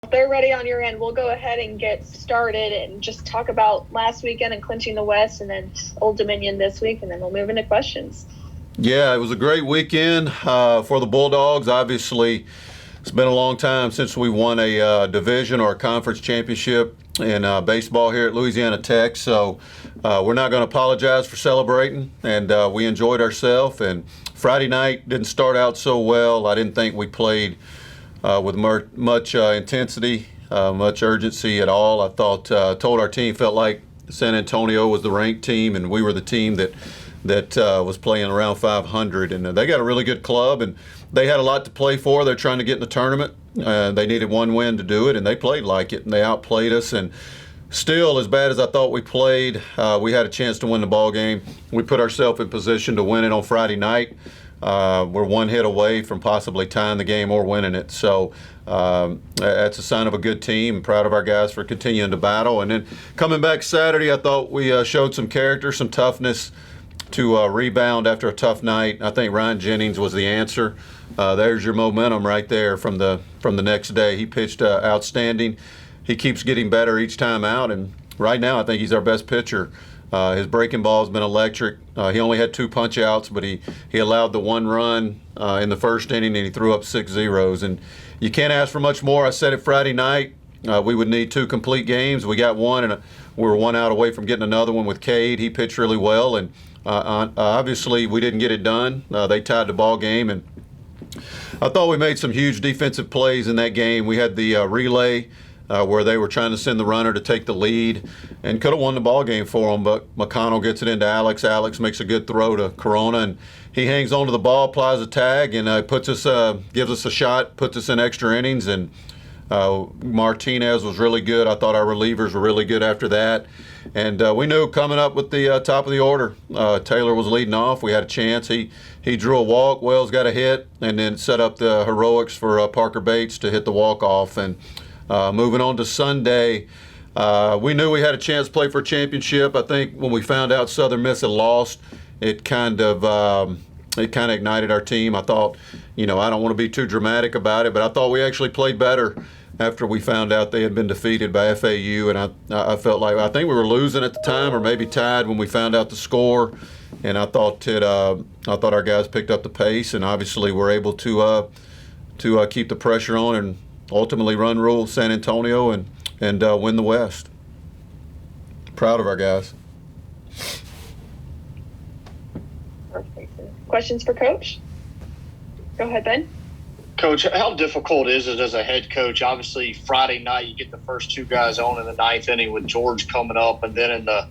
If they're ready on your end, we'll go ahead and get started and just talk about last weekend and clinching the West, and then Old Dominion this week, and then we'll move into questions. Yeah, it was a great weekend for the Bulldogs. Obviously, it's been a long time since we won a division or a conference championship in baseball here at Louisiana Tech, so we're not going to apologize for celebrating, and we enjoyed ourselves. And Friday night didn't start out so well. I didn't think we played with much intensity, much urgency at all. I told our team, felt like San Antonio was the ranked team, and we were the team that was playing around 500. And they got a really good club, and they had a lot to play for. They're trying to get in the tournament. They needed one win to do it, and they played like it, and they outplayed us. And still, as bad as I thought we played, we had a chance to win the ball game. We put ourselves in position to win it on Friday night. We're one hit away from possibly tying the game or winning it. So that's a sign of a good team. I'm proud of our guys for continuing to battle. And then coming back Saturday, I thought we showed some character, some toughness to rebound after a tough night. I think Ryan Jennings was the answer. There's your momentum right there from the next day. He pitched outstanding. He keeps getting better each time out, and right now I think he's our best pitcher. His breaking ball has been electric. He only had 2 punch outs, but he allowed the 1 run in the first inning, and he threw up 6 zeros. And you can't ask for much more. I said it Friday night. We would need 2 complete games. We got 1, and we were 1 out away from getting another one with Cade. He pitched really well, and obviously we didn't get it done. They tied the ball game, and I thought we made some huge defensive plays in that game. We had the relay where they were trying to send the runner to take the lead and could have won the ball game for them, but McConnell gets it into Alex. Alex makes a good throw to Corona, and he hangs on to the ball, applies a tag, and gives us a shot, puts us in extra innings. And Martinez was really good. I thought our relievers were really good after that. And we knew coming up with the top of the order, Taylor was leading off. We had a chance. He drew a walk. Wells got a hit, and then set up the heroics for Parker Bates to hit the walk-off. And moving on to Sunday, we knew we had a chance to play for a championship. I think when we found out Southern Miss had lost, it kind of ignited our team. I thought, I don't want to be too dramatic about it, but I thought we actually played better after we found out they had been defeated by FAU, and I felt like, I think we were losing at the time or maybe tied when we found out the score, and I thought our guys picked up the pace, and obviously were able to keep the pressure on and ultimately rule San Antonio and win the West. Proud of our guys. Perfect. Questions for Coach? Go ahead, Ben. Coach, how difficult is it as a head coach? Obviously, Friday night you get the first 2 guys on in the 9th inning with George coming up, and then in the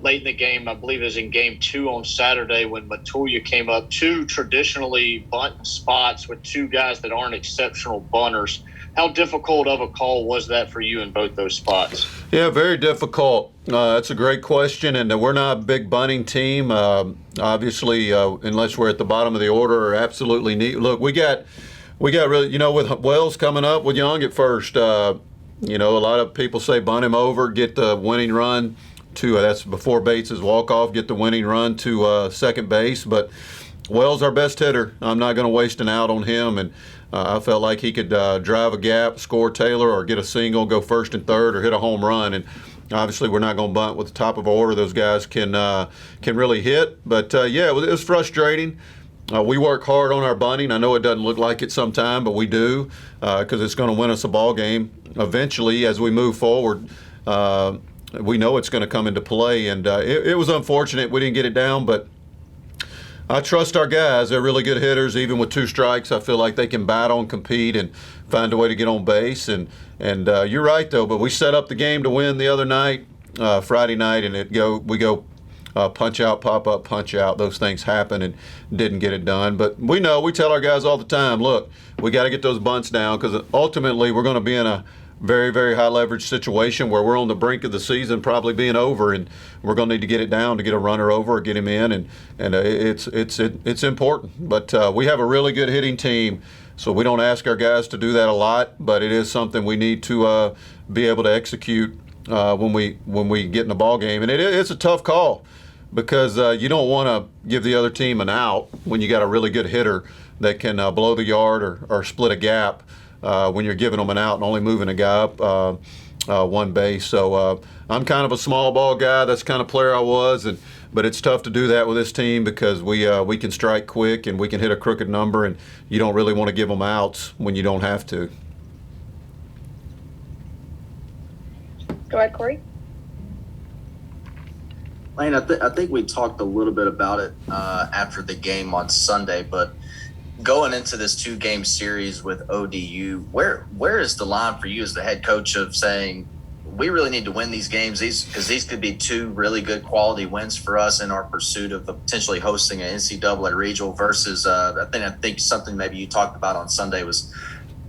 late in the game, I believe it was in game 2 on Saturday when Matulia came up, 2 traditionally bunt spots with 2 guys that aren't exceptional bunters. How difficult of a call was that for you in both those spots? Yeah, very difficult. That's a great question, and we're not a big bunting team. Obviously, unless we're at the bottom of the order, or absolutely need. Look, we got really, with Wells coming up with Young at first. A lot of people say bunt him over, get the winning run to. That's before Bates's walk off, get the winning run to second base, but Wells our best hitter. I'm not going to waste an out on him, and I felt like he could drive a gap, score Taylor, or get a single, go first and third, or hit a home run. And obviously, we're not going to bunt with the top of order. Those guys can really hit. But it was frustrating. We work hard on our bunting. I know it doesn't look like it sometime, but we do because it's going to win us a ball game eventually as we move forward. We know it's going to come into play, and it was unfortunate we didn't get it down, but I trust our guys. They're really good hitters. Even with 2 strikes, I feel like they can battle and compete and find a way to get on base. And you're right, though, but we set up the game to win the other night, Friday night, and we go punch out, pop up, punch out. Those things happen and didn't get it done. But we tell our guys all the time, look, we got to get those bunts down because ultimately we're going to be in a very, very high leverage situation where we're on the brink of the season probably being over, and we're going to need to get it down to get a runner over or get him in, and it's important. But we have a really good hitting team, so we don't ask our guys to do that a lot, but it is something we need to be able to execute when we get in the ball game, and it's a tough call because you don't want to give the other team an out when you got a really good hitter that can blow the yard or split a gap. when you're giving them an out and only moving a guy up one base. So I'm kind of a small ball guy. That's the kind of player I was, but it's tough to do that with this team because we can strike quick and we can hit a crooked number, and you don't really want to give them outs when you don't have to. Go ahead, Corey. Lane, I think we talked a little bit about it after the game on Sunday, but going into this 2-game series with ODU, where is the line for you as the head coach of saying we really need to win these games, because these could be 2 really good quality wins for us in our pursuit of potentially hosting an NCAA regional versus I think something maybe you talked about on Sunday was,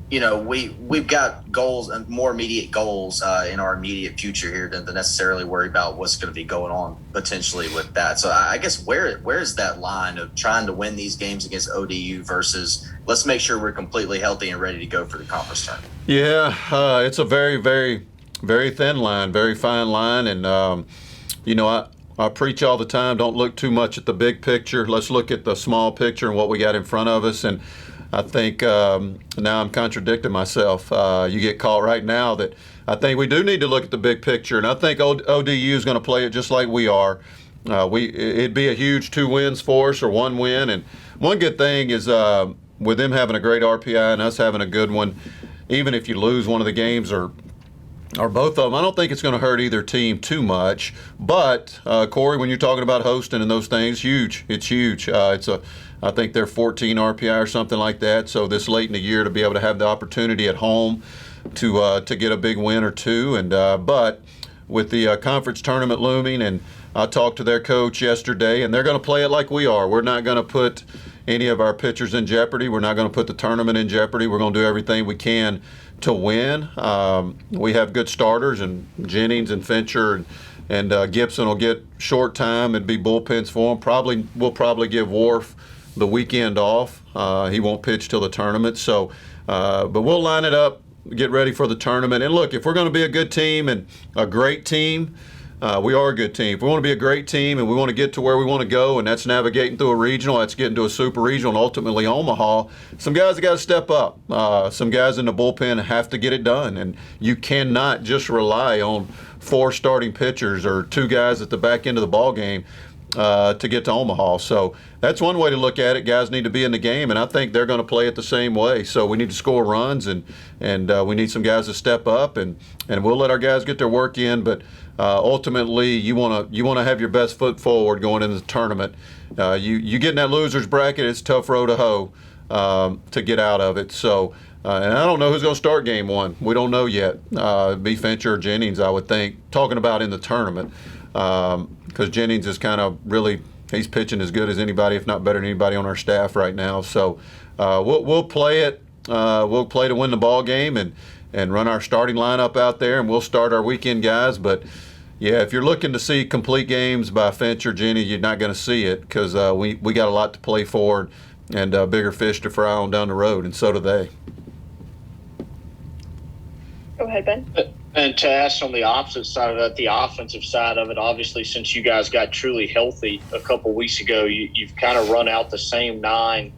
we've got goals and more immediate goals in our immediate future here than to necessarily worry about what's going to be going on potentially with that. So I guess where is that line of trying to win these games against ODU versus let's make sure we're completely healthy and ready to go for the conference tournament? Yeah, it's a very, very, very thin line, very fine line. And, I preach all the time, don't look too much at the big picture. Let's look at the small picture and what we got in front of us. And I think now I'm contradicting myself. You get caught right now that I think we do need to look at the big picture, and I think ODU is going to play it just like we are. It'd be a huge 2 wins for us or 1 win, and one good thing is with them having a great RPI and us having a good one, even if you lose one of the games or both of them, I don't think it's going to hurt either team too much. But Corey, when you're talking about hosting and those things, huge. It's huge. I think they're 14 RPI or something like that. So this late in the year to be able to have the opportunity at home to get a big win or 2, and but with the conference tournament looming, and I talked to their coach yesterday, and they're going to play it like we are. We're not going to put any of our pitchers in jeopardy. We're not going to put the tournament in jeopardy. We're going to do everything we can to win. We have good starters, and Jennings and Fincher and Gibson will get short time and be bullpens for them. We'll probably give Worf the weekend off. He won't pitch till the tournament. So, but we'll line it up, get ready for the tournament. And look, if we're going to be a good team and a great team, we are a good team. If we want to be a great team and we want to get to where we want to go, and that's navigating through a regional, that's getting to a super regional, and ultimately Omaha, some guys have got to step up. Some guys in the bullpen have to get it done, and you cannot just rely on 4 starting pitchers or 2 guys at the back end of the ball game to get to Omaha. So that's one way to look at it. Guys need to be in the game, and I think they're going to play it the same way. So we need to score runs, and we need some guys to step up, and we'll let our guys get their work in. But ultimately, you want to have your best foot forward going into the tournament. You get in that losers bracket, it's a tough road to hoe to get out of it. So. And I don't know who's going to start game 1. We don't know yet. Be Fincher or Jennings, I would think, talking about in the tournament. Because Jennings is kind of really, he's pitching as good as anybody, if not better than anybody on our staff right now. So we'll play it. We'll play to win the ball game and run our starting lineup out there, and we'll start our weekend guys. But, yeah, if you're looking to see complete games by Fincher, Jennings, you're not going to see it because we got a lot to play for and bigger fish to fry on down the road, and so do they. Go ahead, Ben. And to ask on the opposite side of that, the offensive side of it, obviously, since you guys got truly healthy a couple weeks ago, you've kind of run out the same 9,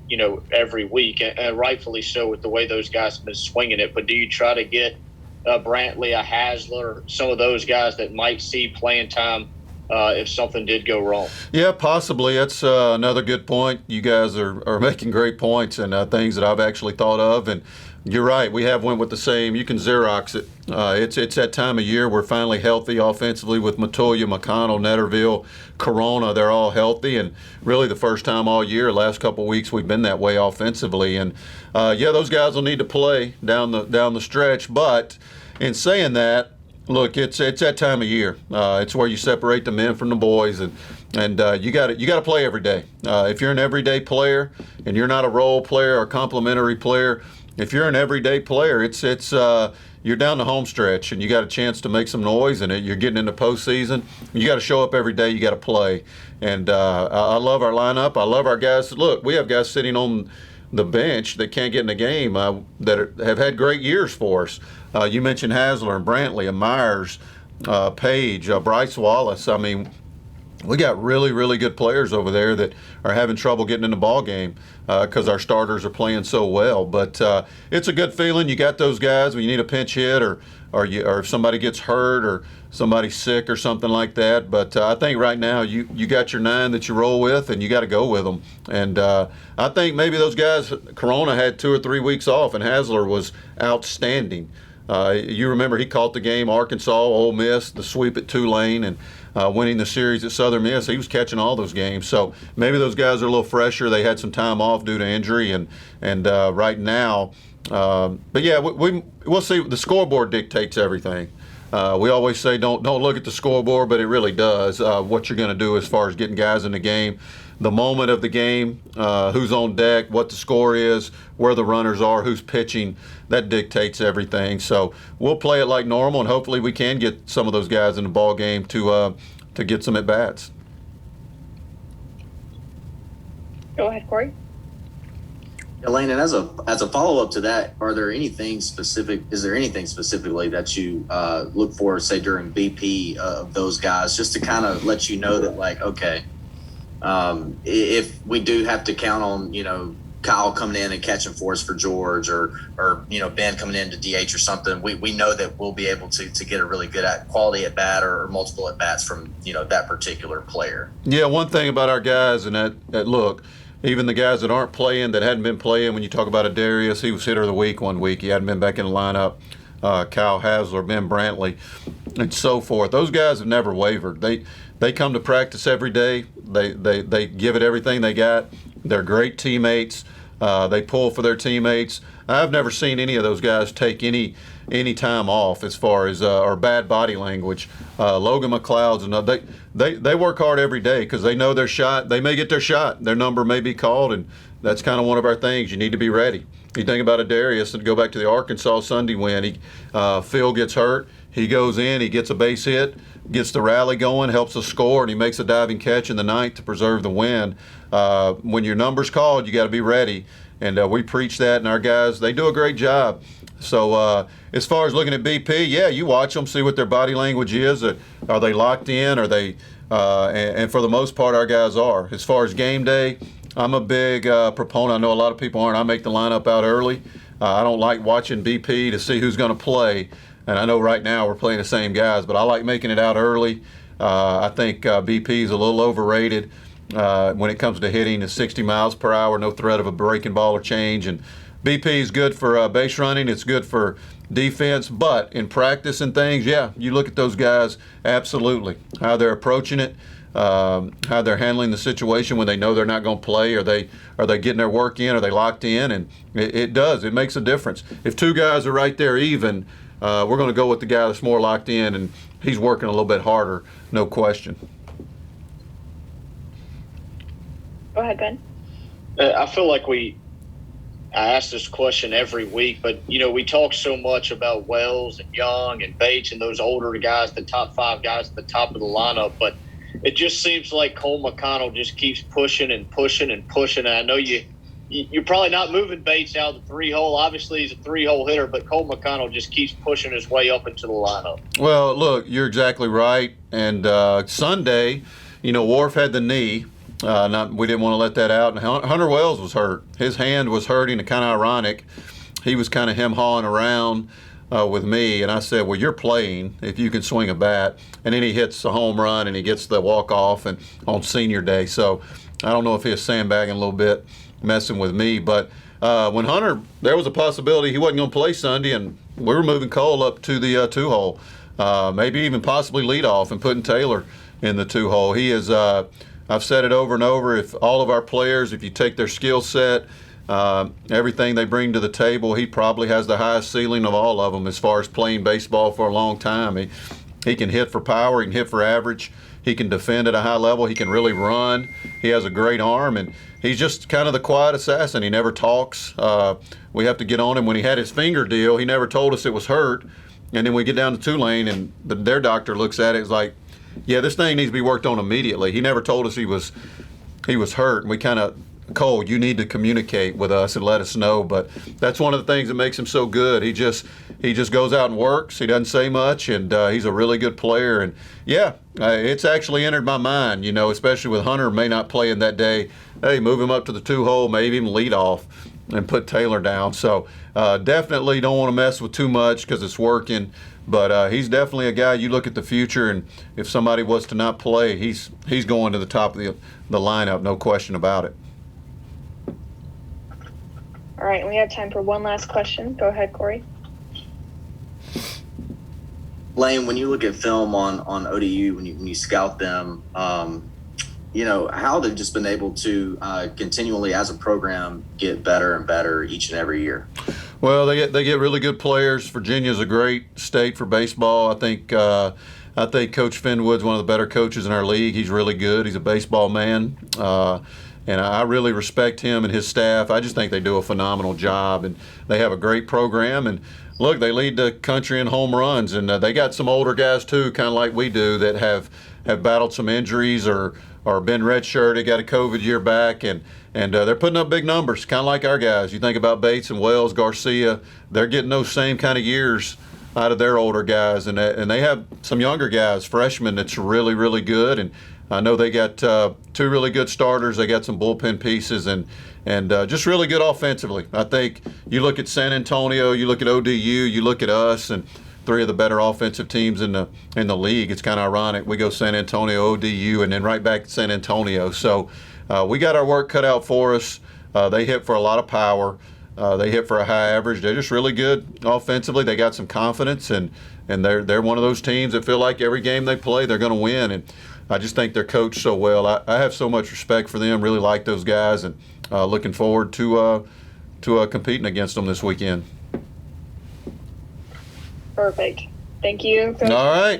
every week, and rightfully so with the way those guys have been swinging it. But do you try to get Brantley, a Hasler, some of those guys that might see playing time if something did go wrong? Yeah, possibly. That's another good point. You guys are making great points and things that I've actually thought of. And you're right. We have went with the same. You can Xerox it. It's that time of year. We're finally healthy offensively with Matoya, McConnell, Netterville, Corona. They're all healthy, and really the first time all year. Last couple of weeks we've been that way offensively. And those guys will need to play down the stretch. But in saying that, look, it's that time of year. It's where you separate the men from the boys, and you got to play every day. If you're an everyday player and you're not a role player or complimentary player, if you're an everyday player, it's you're down the home stretch and you got a chance to make some noise, and you're getting into postseason. You got to show up every day. You got to play, and I love our lineup. I love our guys. Look, we have guys sitting on the bench that can't get in the game that have had great years for us. You mentioned Hasler and Brantley and Myers, Page, Bryce Wallace. I mean, we got really, really good players over there that are having trouble getting in the ball game because our starters are playing so well. But it's a good feeling. You got those guys when you need a pinch hit or if somebody gets hurt or somebody's sick or something like that. But I think right now you got your 9 that you roll with, and you got to go with them. And I think maybe those guys, Corona had 2 or 3 weeks off, and Hasler was outstanding. You remember he caught the game, Arkansas, Ole Miss, the sweep at Tulane, and winning the series at Southern Miss. He was catching all those games. So maybe those guys are a little fresher. They had some time off due to injury, and right now, but yeah, we'll see. The scoreboard dictates everything. We always say don't look at the scoreboard, but it really does. What you're going to do as far as getting guys in the game, the moment of the game, who's on deck, what the score is, where the runners are, who's pitching, that dictates everything. So we'll play it like normal, and hopefully we can get some of those guys in the ball game to get some at bats. Go ahead, Corey. Elaine, and as a follow up to that, is there anything specifically that you look for, say during BP of those guys, just to kind of let you know that, like, okay, if we do have to count on, Kyle coming in and catching for us for George or Ben coming in to DH or something, we know that we'll be able to get a really good quality at bat or multiple at bats from, that particular player. Yeah, one thing about our guys, and that look, even the guys that aren't playing, that hadn't been playing, when you talk about a Darius, he was hitter of the week one week. He hadn't been back in the lineup. Kyle Hasler, Ben Brantley, and so forth. Those guys have never wavered. They come to practice every day. They give it everything they got. They're great teammates. They pull for their teammates. I've never seen any of those guys take any time off as far as or bad body language. Logan McLeod's and they work hard every day because they know their shot. They may get their shot. Their number may be called, and that's kind of one of our things. You need to be ready. You think about a Darius, and go back to the Arkansas Sunday win. Phil gets hurt. He goes in. He gets a base hit, gets the rally going, helps us score, and he makes a diving catch in the ninth to preserve the win. When your number's called, you got to be ready. And we preach that, and our guys, they do a great job. So as far as looking at BP, yeah, you watch them, see what their body language is. Are they locked in? Are they? And for the most part, our guys are. As far as game day, I'm a big proponent. I know a lot of people aren't. I make the lineup out early. I don't like watching BP to see who's going to play. And I know right now we're playing the same guys, but I like making it out early. I think BP is a little overrated. When it comes to hitting is 60 miles per hour, no threat of a breaking ball or change. And BP is good for base running. It's good for defense. But in practice and things, yeah, you look at those guys, absolutely. How they're approaching it, how they're handling the situation when they know they're not going to play. Are they getting their work in? Are they locked in? And it does. It makes a difference. If 2 guys are right there even, we're going to go with the guy that's more locked in, and he's working a little bit harder, no question. Go ahead, Ben. I feel like I ask this question every week, but, we talk so much about Wells and Young and Bates and those older guys, the top 5 guys at the top of the lineup, but it just seems like Cole McConnell just keeps pushing and pushing and pushing. And I know you're probably not moving Bates out of the 3-hole. Obviously, he's a 3-hole hitter, but Cole McConnell just keeps pushing his way up into the lineup. Well, look, you're exactly right. And Sunday, Wharf had the knee. We didn't want to let that out. And Hunter Wells was hurt. His hand was hurting, and kind of ironic. He was kind of hem-hawing around with me, and I said, well, you're playing if you can swing a bat. And then he hits a home run, and he gets the walk-off and on senior day. So I don't know if he was sandbagging a little bit, messing with me. But when Hunter, there was a possibility he wasn't going to play Sunday, and we were moving Cole up to the 2-hole, maybe even possibly lead off and putting Taylor in the 2-hole. He is I've said it over and over, if all of our players, if you take their skill set, everything they bring to the table, he probably has the highest ceiling of all of them as far as playing baseball for a long time. He can hit for power, he can hit for average, he can defend at a high level, he can really run, he has a great arm, and he's just kind of the quiet assassin. He never talks. We have to get on him. When he had his finger deal, he never told us it was hurt, and then we get down to Tulane, and their doctor looks at it, it's like, yeah, this thing needs to be worked on immediately. He never told us he was hurt, and we kind of Cole, you need to communicate with us and let us know. But that's one of the things that makes him so good. He just goes out and works. He doesn't say much, and he's a really good player. And yeah, it's actually entered my mind, especially with Hunter may not playing that day. Hey, move him up to the 2-hole, maybe even lead off and put Taylor down. So definitely don't want to mess with too much because it's working. But he's definitely a guy you look at the future, and if somebody was to not play, he's going to the top of the lineup, no question about it. All right, and we have time for one last question. Go ahead, Corey. Lane, when you look at film on ODU, when you scout them, how they've just been able to continually, as a program, get better and better each and every year. Well, they get really good players. Virginia's a great state for baseball. I think Coach Finwood's one of the better coaches in our league. He's really good. He's a baseball man, and I really respect him and his staff. I just think they do a phenomenal job, and they have a great program. And look, they lead the country in home runs, and they got some older guys too, kind of like we do, that have battled some injuries or been redshirted, got a COVID year back, and they're putting up big numbers, kind of like our guys. You think about Bates and Wells, Garcia, they're getting those same kind of years out of their older guys, and they have some younger guys, freshmen, that's really, really good. And I know they got two really good starters. They got some bullpen pieces, and just really good offensively. I think you look at San Antonio, you look at ODU, you look at us, and three of the better offensive teams in the league. It's kind of ironic. We go San Antonio, ODU, and then right back to San Antonio. So we got our work cut out for us. They hit for a lot of power. They hit for a high average. They're just really good offensively. They got some confidence, and they're one of those teams that feel like every game they play they're going to win. And I just think they're coached so well. I have so much respect for them. Really like those guys, and looking forward to competing against them this weekend. Perfect. Thank you. All right.